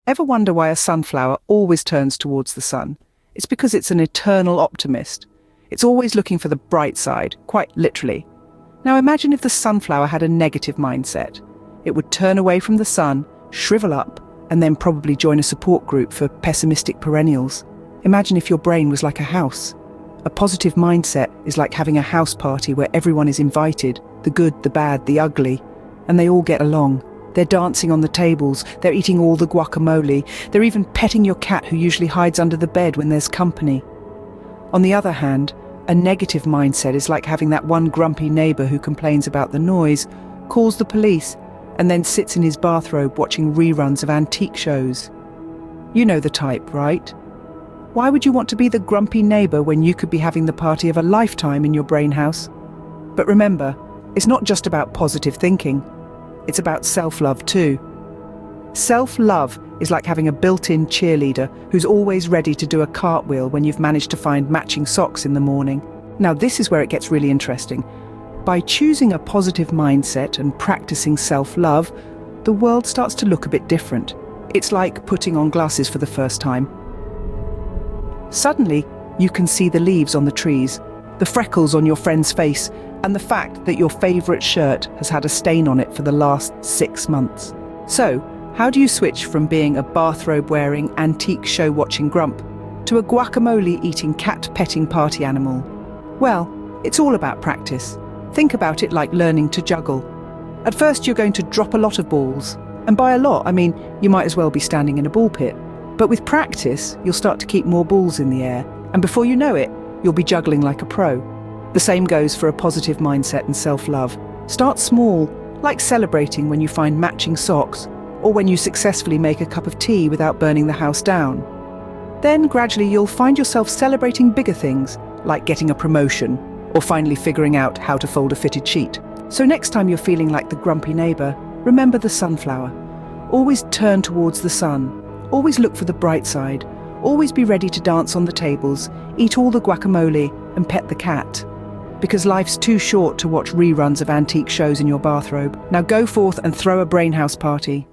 Ever wonder why a sunflower always turns towards the sun? It's because it's an eternal optimist. It's always looking for the bright side, quite literally. Now imagine if the sunflower had a negative mindset. It would turn away from the sun, shrivel up, and then probably join a support group for pessimistic perennials. Imagine if your brain was like a house. A positive mindset is like having a house party where everyone is invited, the good, the bad, the ugly, and they all get along. They're dancing on the tables, they're eating all the guacamole, they're even petting your cat who usually hides under the bed when there's company. On the other hand, a negative mindset is like having that one grumpy neighbour who complains about the noise, calls the police, and then sits in his bathrobe watching reruns of antique shows. You know the type, right? Why would you want to be the grumpy neighbour when you could be having the party of a lifetime in your brain house? But remember, it's not just about positive thinking. It's about self-love too. Self-love is like having a built-in cheerleader who's always ready to do a cartwheel when you've managed to find matching socks in the morning. Now this is where it gets really interesting. By choosing a positive mindset and practicing self-love, the world starts to look a bit different. It's like putting on glasses for the first time. Suddenly, you can see the leaves on the trees, the freckles on your friend's face, and the fact that your favourite shirt has had a stain on it for the last 6 months. So, how do you switch from being a bathrobe-wearing, antique show-watching grump to a guacamole-eating, cat-petting party animal? Well, it's all about practice. Think about it like learning to juggle. At first, you're going to drop a lot of balls. And by a lot, I mean you might as well be standing in a ball pit. But with practice, you'll start to keep more balls in the air. And before you know it, you'll be juggling like a pro. The same goes for a positive mindset and self-love. Start small, like celebrating when you find matching socks, or when you successfully make a cup of tea without burning the house down. Then gradually you'll find yourself celebrating bigger things, like getting a promotion, or finally figuring out how to fold a fitted sheet. So next time you're feeling like the grumpy neighbour, remember the sunflower. Always turn towards the sun. Always look for the bright side. Always be ready to dance on the tables, eat all the guacamole, and pet the cat. Because life's too short to watch reruns of antique shows in your bathrobe. Now go forth and throw a brainhouse party.